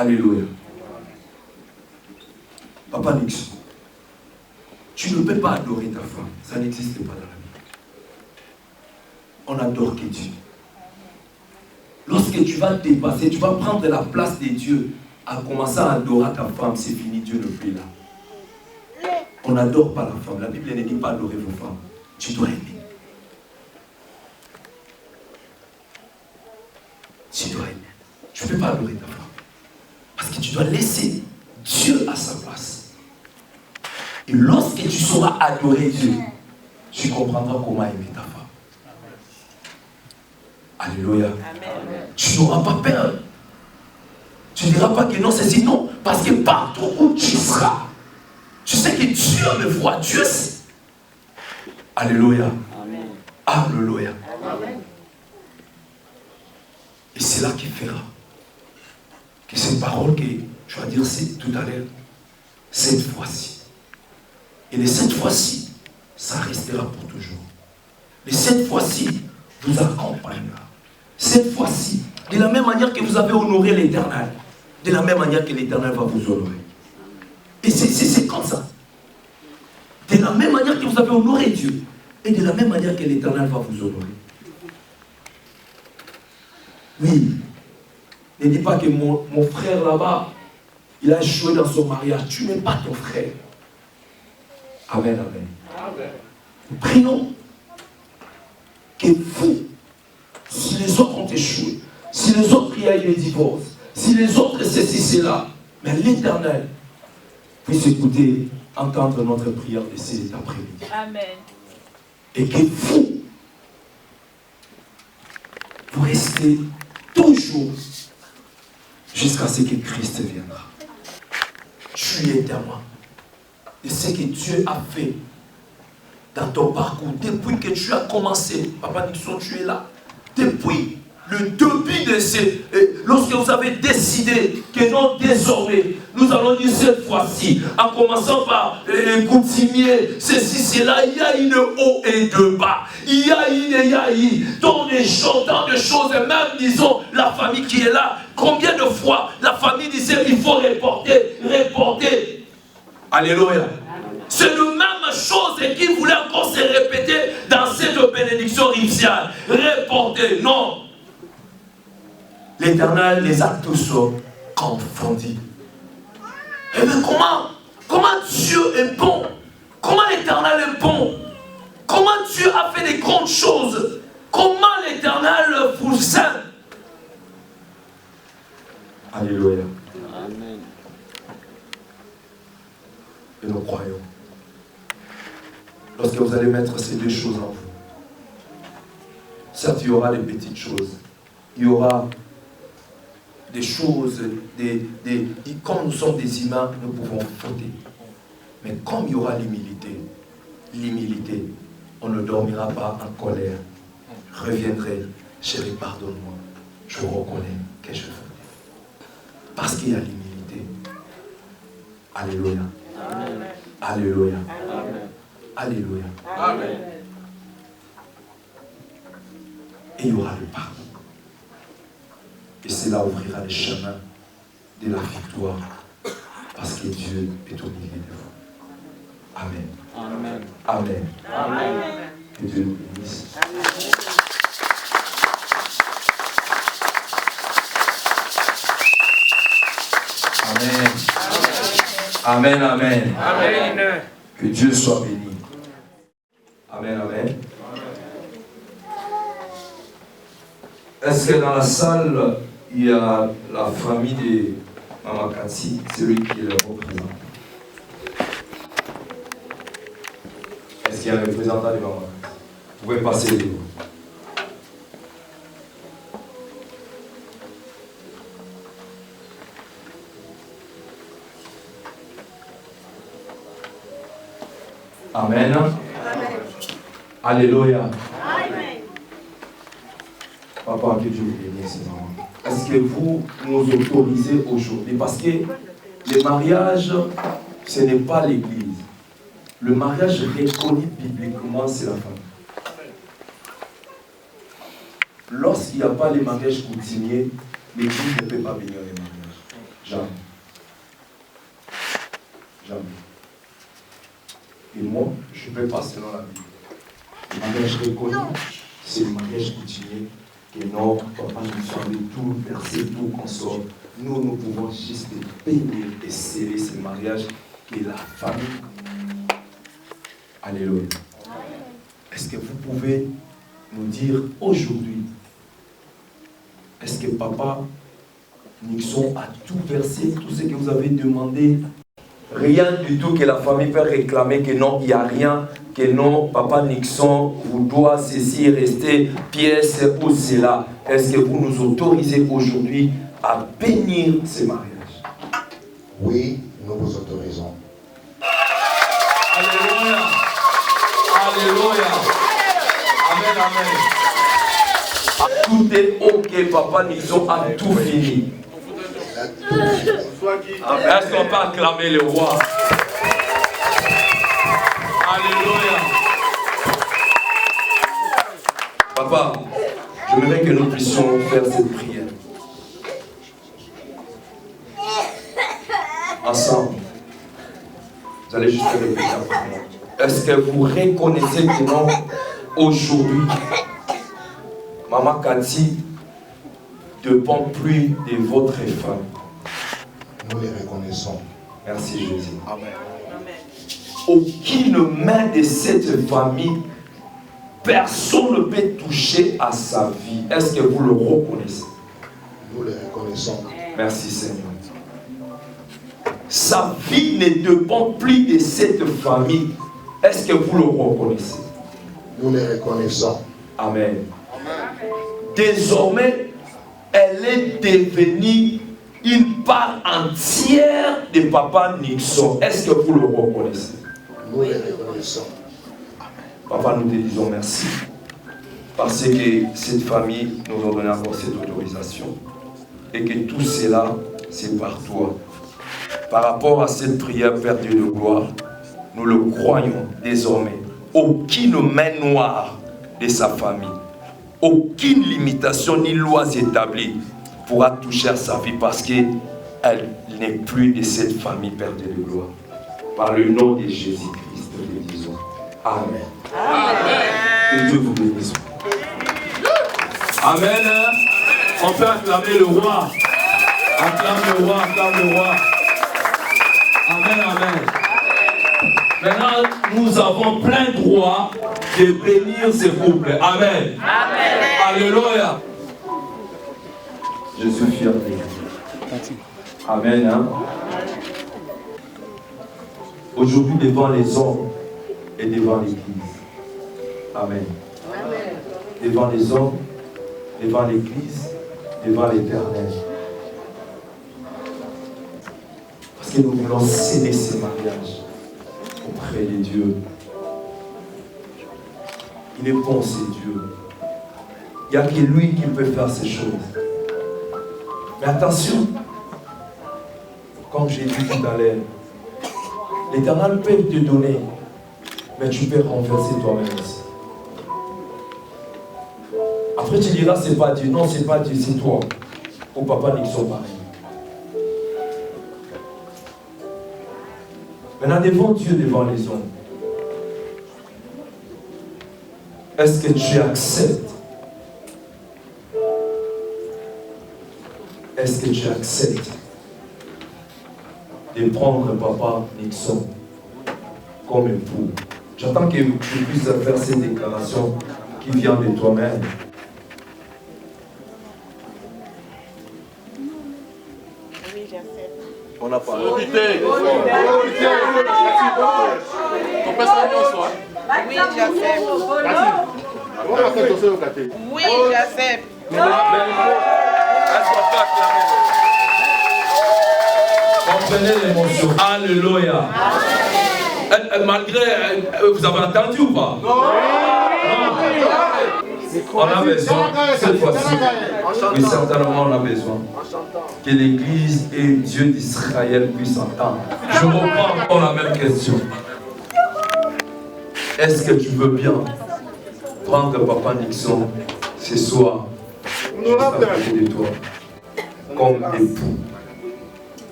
Alléluia. Papa Nixon, tu ne peux pas adorer ta femme. Ça n'existe pas dans la Bible. On adore que Dieu. Lorsque tu vas te dépasser, tu vas prendre la place de Dieu à commencer à adorer ta femme, c'est fini, Dieu ne plus là. On n'adore pas la femme. La Bible ne dit pas adorer vos femmes. Tu dois aimer. Tu dois aimer. Tu ne peux pas adorer ta femme. Parce que tu dois laisser Dieu à sa place. Et lorsque tu sauras adorer Dieu, tu comprendras comment aimer ta femme. Alléluia. Amen. Tu n'auras pas peur. Tu ne diras pas que non, c'est si non. Parce que partout où tu seras, tu sais que Dieu me voit. Dieu sait. Alléluia. Amen. Alléluia. Amen. Et c'est là qu'il fera que cette parole que je vais dire tout à l'heure, cette fois-ci. Et les cette fois-ci, ça restera pour toujours. Et cette fois-ci vous accompagnera. Cette fois-ci, de la même manière que vous avez honoré l'Éternel, de la même manière que l'Éternel va vous honorer. Et c'est comme ça. De la même manière que vous avez honoré Dieu, et de la même manière que l'Éternel va vous honorer. Oui. Ne dis pas que mon frère là-bas, il a échoué dans son mariage. Tu n'aimes pas ton frère. Amen, amen. Amen. Prions que vous, si les autres ont échoué, si les autres il y a eu des divorces, si les autres ceci, cela, mais l'Éternel puisse écouter, entendre notre prière de cet après-midi. Amen. Et que vous restez toujours jusqu'à ce que Christ viendra. Tu es témoin de ce que Dieu a fait dans ton parcours, depuis que tu as commencé. Papa Nixon, tu es là. Depuis le début de ces... Lorsque vous avez décidé que non, désormais, nous allons dire cette fois-ci, en commençant par coutumier, ceci, cela, il y a une haut et de bas. Il y a eu tant de choses, et même, disons, la famille qui est là. Combien de fois la famille disait il faut reporter. Alléluia. C'est la même chose qui voulait encore se répéter dans cette bénédiction initiale. Reporter, non. L'Éternel les a tous confondus. Et bien comment Dieu est bon? Comment l'Éternel est bon? Comment Dieu a fait des grandes choses? Comment l'Éternel vous aime? Alléluia. Amen. Et nous croyons. Lorsque vous allez mettre ces deux choses en vous, certes, il y aura des petites choses. Il y aura des choses, comme nous sommes des humains, nous pouvons fauter. Mais comme il y aura l'humilité, on ne dormira pas en colère. Reviendrai, chérie, pardonne-moi. Je reconnais que je fais. Parce qu'il y a l'humilité. Alléluia. Amen. Alléluia. Amen. Alléluia. Amen. Et il y aura le pardon. Et cela ouvrira les chemins de la victoire. Parce que Dieu est au milieu de vous. Amen. Amen. Amen. Amen. Que Dieu nous bénisse. Amen. Amen. Amen. Amen. Que Dieu soit béni. Amen. Amen. Est-ce que dans la salle, il y a la famille de Maman Cathy, celui qui le représente? Est-ce qu'il y a un représentant de Maman Cathy? Vous pouvez passer les mots. Amen. Amen. Alléluia. Amen. Papa, que Dieu vous bénisse. Est-ce que vous nous autorisez aujourd'hui? Parce que le mariage, ce n'est pas l'église. Le mariage reconnu bibliquement, c'est la famille. Lorsqu'il n'y a pas les mariages coutumiers, l'église ne peut pas bénir les mariages. Jamais. Jamais. Et moi, je ne vais pas selon la Bible. Le mariage reconnu, c'est le mariage coutumier. Que non, papa nous avait tout versé, tout consort. Nous pouvons juste bénir et sceller ce mariage et la famille. Alléluia. Est-ce que vous pouvez nous dire aujourd'hui, est-ce que papa Nixon a tout versé, tout ce que vous avez demandé? Rien du tout que la famille peut réclamer, que non, il n'y a rien, que non, papa Nixon vous doit ceci rester pièce ou cela. Est-ce que vous nous autorisez aujourd'hui à bénir ce mariage? Oui, nous vous autorisons. Alléluia. Alléluia. Amen, amen. Tout est ok, papa Nixon a tout fini. Est-ce qu'on peut acclamer le roi? Alléluia. Papa, j'aimerais que nous puissions faire cette prière. Ensemble. Vous allez juste répéter après moi. Est-ce que vous reconnaissez que non, aujourd'hui, Maman Cathy ne dépend plus de votre famille? Nous les reconnaissons. Merci Jésus. Amen. Aucune main de cette famille, personne ne peut toucher à sa vie. Est-ce que vous le reconnaissez? Nous les reconnaissons. Merci Seigneur. Sa vie ne dépend plus de cette famille. Est-ce que vous le reconnaissez? Nous les reconnaissons. Amen. Désormais, elle est devenue une part entière de papa Nixon. Est-ce que vous le reconnaissez? Nous les reconnaissons. Papa, nous te disons merci. Parce que cette famille nous a donné encore cette autorisation. Et que tout cela, c'est par toi. Par rapport à cette prière, Père Dieu de gloire, nous le croyons désormais. Aucune main noire de sa famille, aucune limitation ni loi établie pourra toucher à sa vie parce qu'elle n'est plus de cette famille, Père de gloire. Par le nom de Jésus-Christ, nous le disons. Amen. Amen. Que Dieu vous bénisse. Amen. On peut acclamer le roi. Acclame le roi, acclame le roi. Amen, amen. Maintenant, nous avons plein droit de bénir ce couple. Amen. Amen. Alléluia. Je suis fier de vous. Amen. Hein? Aujourd'hui, devant les hommes et devant l'Église. Amen. Amen. Devant les hommes, devant l'Église, devant l'Éternel. Parce que nous voulons sceller ce mariage auprès de Dieu. Il est bon, c'est Dieu. Il n'y a que lui qui peut faire ces choses. Mais attention, comme j'ai dit tout à l'heure, l'Éternel peut te donner, mais tu peux renverser toi-même aussi. Après tu diras, c'est pas Dieu. Non, c'est pas Dieu, c'est toi. Au papa Nixon pareil. Maintenant, devant Dieu, devant les hommes, est-ce que tu acceptes? Est-ce que tu acceptes de prendre papa Nixon comme époux? J'attends que tu puisses faire cette déclaration qui vient de toi-même. Oui, j'accepte. On n'a pas. Oui, j'accepte. Oui, j'accepte. Comprenez l'émotion. Alléluia. Malgré, vous avez entendu ou pas? Non. On a besoin, cette fois-ci, oui, certainement on a besoin que l'Église et Dieu d'Israël puissent entendre. Je reprends encore la même question. Est-ce que tu veux bien prendre papa Nixon ce soir juste à côté de toi comme époux?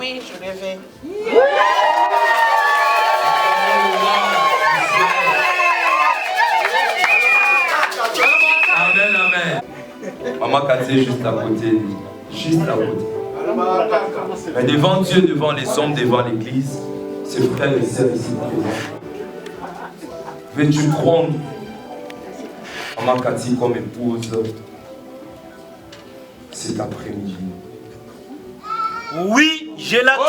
Oui, je rêvais. Amen, amen. Maman Cathy est juste à côté. Juste à côté. Mais devant Dieu, devant les hommes, devant l'église, ses frères et sœurs ici présents. Veux-tu prendre Maman Cathy comme épouse cet après-midi? Oui, je l'accepte.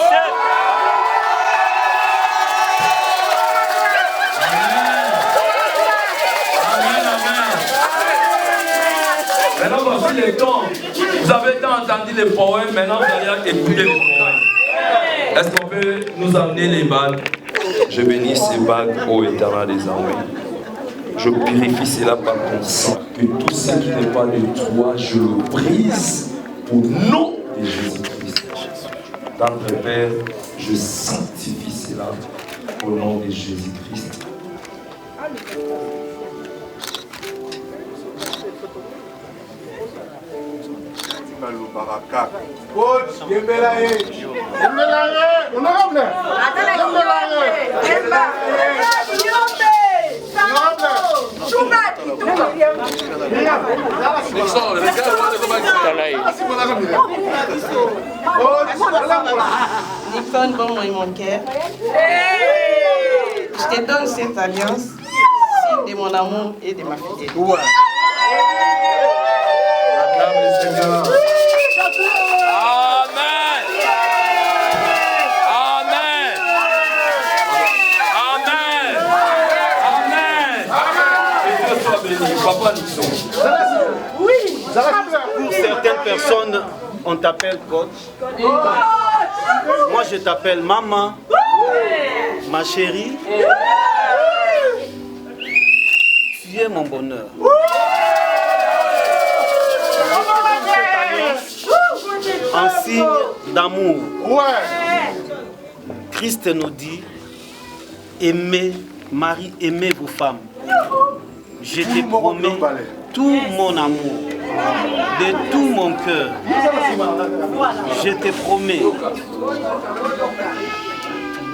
Maintenant, voici le temps. Vous avez tant entendu les poèmes, maintenant vous allez écouter les poèmes. Est-ce qu'on peut nous amener les bagues? Je bénis ces bagues, ô éternel des armées. Je purifie cela par ton sang. Que tout ce qui n'est pas de toi, je le brise au nom de Jésus-Christ. Dans le Père, je sanctifie cela au nom de Jésus-Christ. Nixon, bon, moi et mon cœur. Je te donne cette alliance, signe de mon amour et de ma fidélité. Acclame le Seigneur. Amen. Amen. Amen. Que Dieu soit béni. Papa Nixon. Pour certaines personnes, on t'appelle coach. Moi, je t'appelle maman, ma chérie. Tu es mon bonheur. En signe d'amour. Christ nous dit, aimez, Marie, aimez vos femmes. Je te promets tout mon amour, de tout mon cœur. Je te promets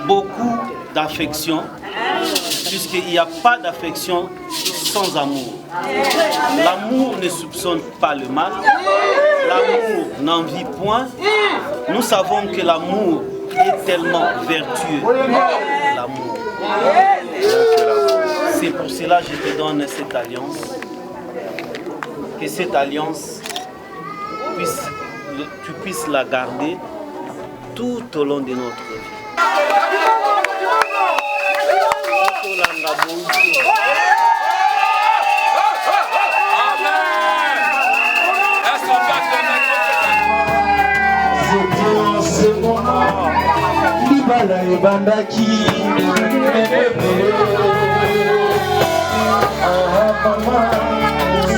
beaucoup d'affection, puisqu'il n'y a pas d'affection sans amour. L'amour ne soupçonne pas le mal, l'amour n'envie point. Nous savons que l'amour est tellement vertueux. L'amour. C'est pour cela que je te donne cette alliance. Que cette alliance, tu puisses la garder tout au long de notre vie. C'était en ce moment, Libala et Bandaki,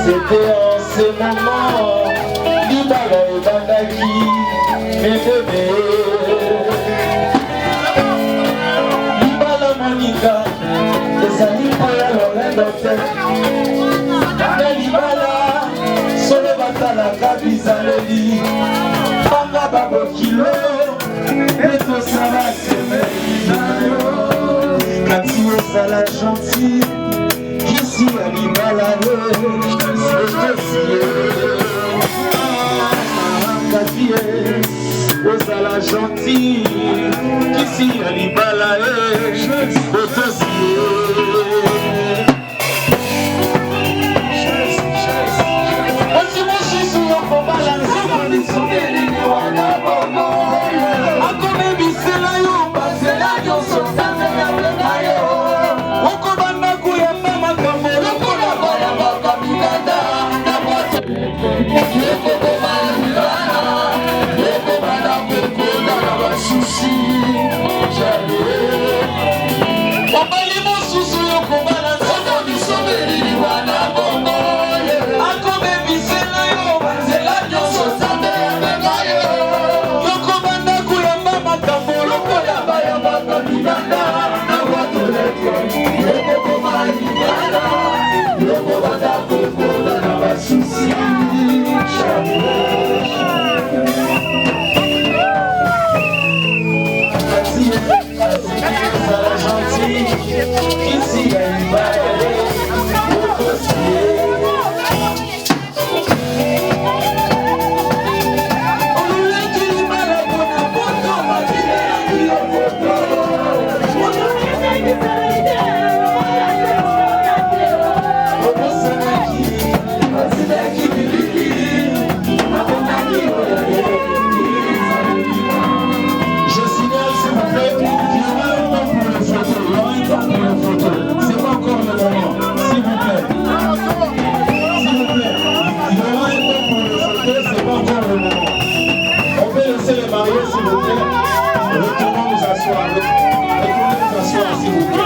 c'était en ce moment, Libala et Bandaki, mes bébés. Libala Monica, les amis pour la Lorraine Libala, solo batala kabizaleli. Banga babo kilo, eto sala semelinayo. Kati osala gentil, kisi alibala Kati osala gentil, kisi alibala s'asseoir. Retournez vous asseoir, s'il vous plaît.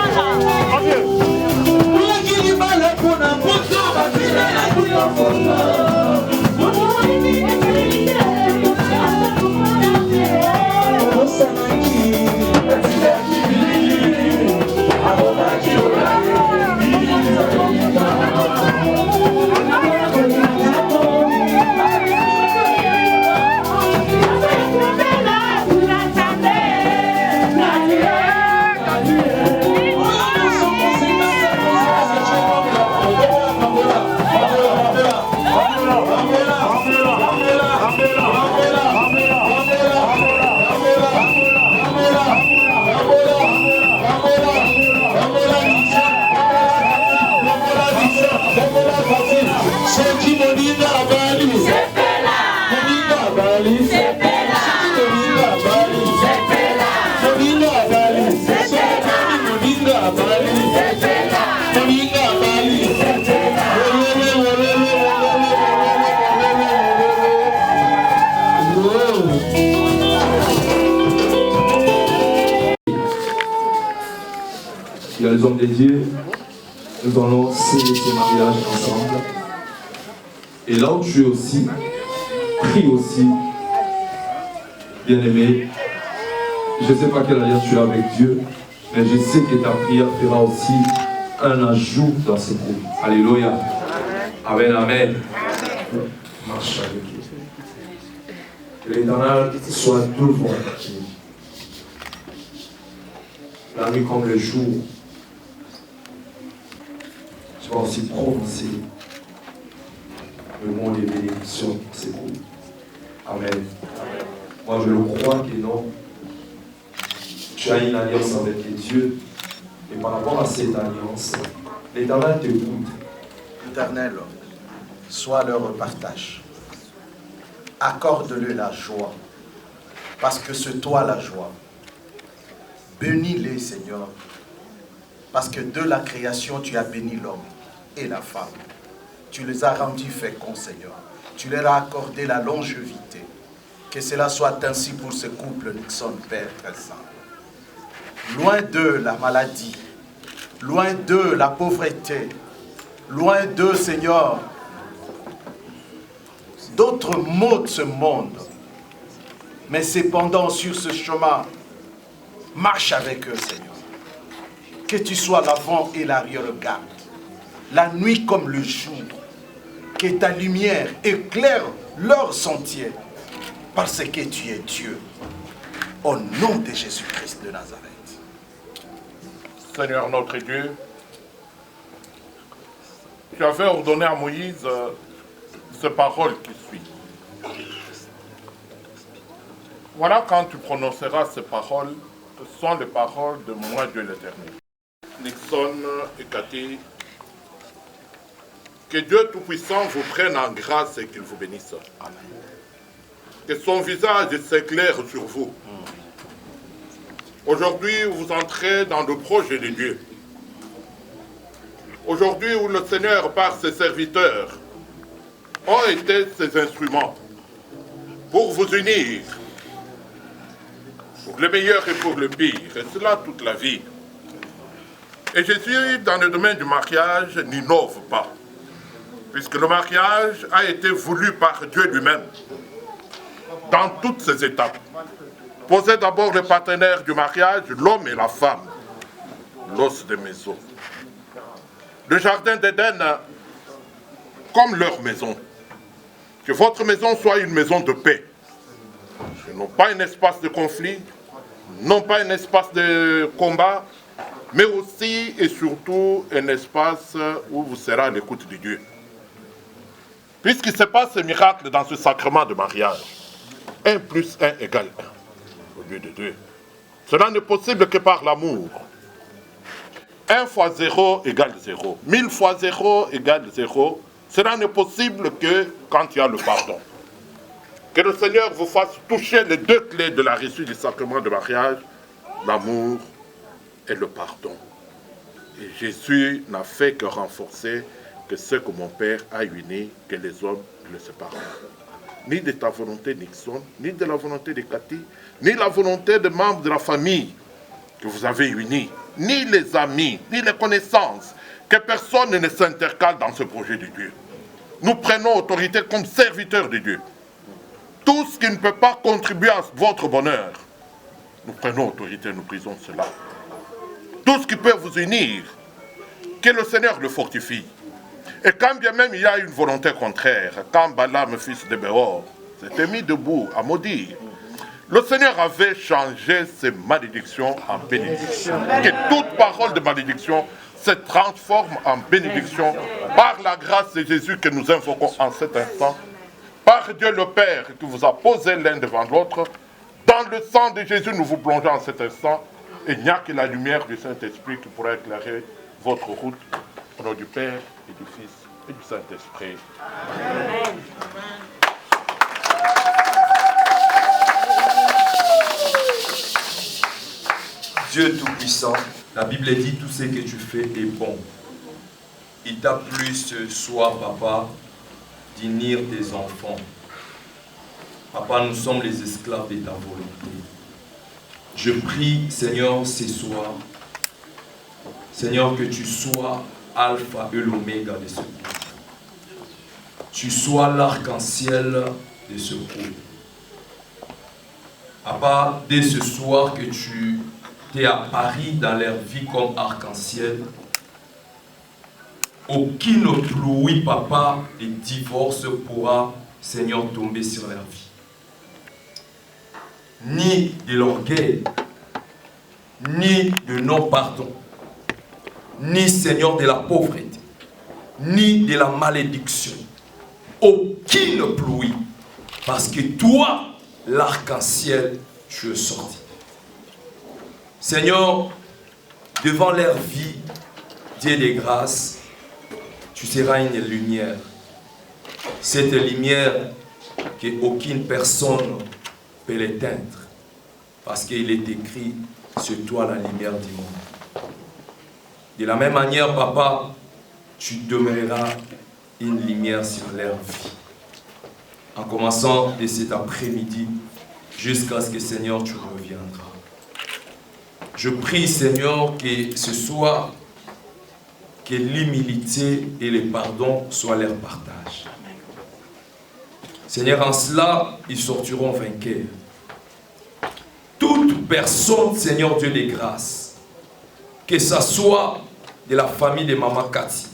Il y a les hommes de Dieu, nous allons célébrer ce mariage ensemble. Et là où tu es aussi, prie aussi, bien-aimé. Je ne sais pas quelle alliance tu as avec Dieu, mais je sais que ta prière fera aussi un ajout dans ce groupe. Alléluia. Amen, amen. Marche avec lui. Que l'Éternel soit devant toi. La nuit comme le jour. Tu vas aussi prononcer le mot des bénédictions pour ces groupes. Amen. Moi je le crois que non. Tu as une alliance avec Dieu. Et par rapport à cette alliance, l'Éternel te goûte. Éternel, sois leur partage. Accorde-le la joie, parce que c'est toi la joie. Bénis-les, Seigneur, parce que de la création, tu as béni l'homme et la femme. Tu les as rendus féconds, Seigneur. Tu leur as accordé la longévité. Que cela soit ainsi pour ce couple, Nixon, Père très saint. Loin d'eux la maladie, loin d'eux la pauvreté, loin d'eux, Seigneur, d'autres maux de ce monde. Mais cependant, sur ce chemin, marche avec eux, Seigneur. Que tu sois l'avant et l'arrière-garde, la nuit comme le jour. Que ta lumière éclaire leur sentier, parce que tu es Dieu. Au nom de Jésus-Christ de Nazareth. Seigneur notre Dieu, tu avais ordonné à Moïse ces paroles qui suivent. Voilà quand tu prononceras ces paroles, ce sont les paroles de moi, Dieu l'Éternel. Nixon et Cathy, que Dieu Tout-Puissant vous prenne en grâce et qu'il vous bénisse. Amen. Que son visage s'éclaire sur vous. Aujourd'hui, vous entrez dans le projet de Dieu. Aujourd'hui, où le Seigneur, par ses serviteurs, ont été ses instruments pour vous unir, pour le meilleur et pour le pire, et cela toute la vie. Et Jésus, dans le domaine du mariage, n'innove pas, puisque le mariage a été voulu par Dieu lui-même, dans toutes ses étapes. Posez d'abord le partenaire du mariage, l'homme et la femme, l'os de maison. Le jardin d'Éden comme leur maison. Que votre maison soit une maison de paix. Non pas un espace de conflit, non pas un espace de combat, mais aussi et surtout un espace où vous serez à l'écoute de Dieu. Puisqu'il se passe ce miracle dans ce sacrement de mariage, 1 plus 1 égale 1. Au lieu de 2. Cela n'est possible que par l'amour. 1 fois 0 égale 0. 1000 fois 0 égale 0. Cela n'est possible que quand il y a le pardon. Que le Seigneur vous fasse toucher les deux clés de la réussite du sacrement de mariage, l'amour et le pardon. Et Jésus n'a fait que renforcer que ce que mon Père a uni, que les hommes ne le séparent pas. ni de ta volonté, Nixon, ni de la volonté de Cathy, ni la volonté des membres de la famille que vous avez unis, ni les amis, ni les connaissances, que personne ne s'intercale dans ce projet de Dieu. Nous prenons autorité comme serviteurs de Dieu. Tout ce qui ne peut pas contribuer à votre bonheur, nous prenons autorité, nous brisons cela. Tout ce qui peut vous unir, que le Seigneur le fortifie. Et quand bien même il y a une volonté contraire, quand Balaam, fils de Béor, s'était mis debout à maudire, le Seigneur avait changé ses malédictions en bénédictions. Que toute parole de malédiction se transforme en bénédiction par la grâce de Jésus que nous invoquons en cet instant, par Dieu le Père qui vous a posé l'un devant l'autre. Dans le sang de Jésus, nous vous plongeons en cet instant. Et il n'y a que la lumière du Saint-Esprit qui pourra éclairer votre route. Au nom du Père et du Fils et du Saint-Esprit. Amen. Dieu Tout-Puissant, la Bible dit tout ce que tu fais est bon. Il t'a plu ce soir, Papa, d'unir tes enfants. Papa, nous sommes les esclaves de ta volonté. Je prie, Seigneur, ce soir, Seigneur, que tu sois Alpha et l'Oméga de ce groupe. Tu sois l'arc-en-ciel de ce groupe. Papa, dès ce soir que tu t'es apparu dans leur vie comme arc-en-ciel, aucune pluie, Papa, de divorce pourra, Seigneur, tomber sur leur vie. Ni de l'orgueil, ni de non-pardon, ni, Seigneur, de la pauvreté, ni de la malédiction. Aucune pluie, parce que toi, l'arc-en-ciel, tu es sorti. Seigneur, devant leur vie, Dieu des grâces, tu seras une lumière. Cette lumière qu'aucune personne peut l'éteindre. Parce qu'il est écrit, c'est toi la lumière du monde. De la même manière, Papa, tu demeureras une lumière sur leur vie. En commençant de cet après-midi, jusqu'à ce que, Seigneur, tu reviendras. Je prie, Seigneur, que ce soit que l'humilité et le pardon soient leur partage. Seigneur, en cela, ils sortiront vainqueurs. Toute personne, Seigneur Dieu des grâces, que ce soit de la famille de Maman Cathy,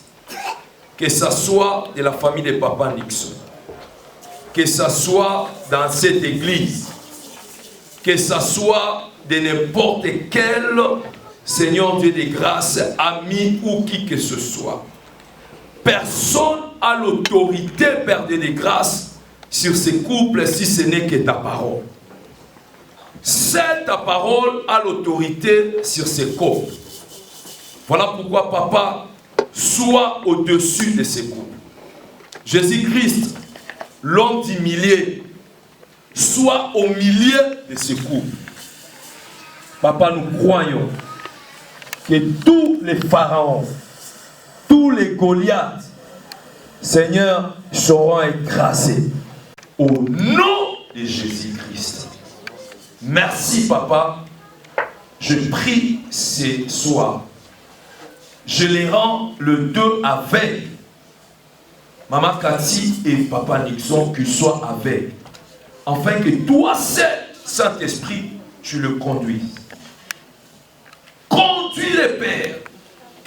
que ce soit de la famille de Papa Nixon, que ce soit dans cette église, que ce soit de n'importe quel, Seigneur Dieu des grâces, ami ou qui que ce soit. Personne n'a l'autorité, Père Dieu des grâces, sur ces couples si ce n'est que ta parole. Seule ta parole a l'autorité sur ces couples. Voilà pourquoi, Papa, sois au-dessus de ces couples. Jésus-Christ, l'homme du milieu, soit au milieu de ces couples. Papa, nous croyons que tous les pharaons, tous les Goliaths, Seigneur, seront écrasés au nom de Jésus-Christ. Merci, Papa. Je prie ce soir. Je les rends le 2 avec Maman Cathy et Papa Nixon, qu'ils soient avec. Afin que toi, seul, Saint-Esprit, tu le conduises. Conduis le Père.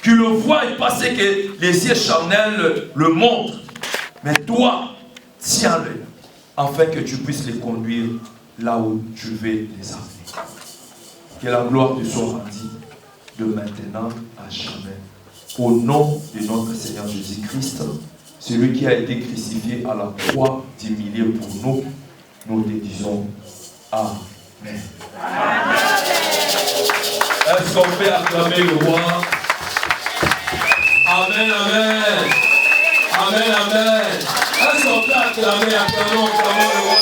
Tu le vois et parce que les yeux charnels le montrent. Mais toi, tiens-le. Afin que tu puisses les conduire là où tu veux les amener. Que la gloire te soit rendue de maintenant à jamais. Au nom de notre Seigneur Jésus-Christ, celui qui a été crucifié à la croix du milieu pour nous, nous te disons Amen. Est-ce qu'on peut acclamer le roi? Amen, amen. Amen, amen. Est-ce qu'on peut acclamer, acclamons le roi?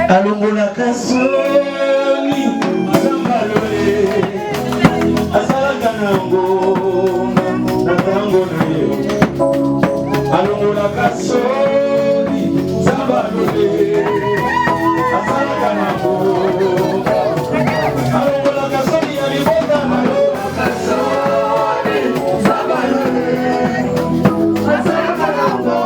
Alongola kasoni, Azambalole, Azalagana. nango na tango na yo alongolaka soni zabalole asalaka nango alongolaka soni ya libota na yo soni zabalole asalaka nango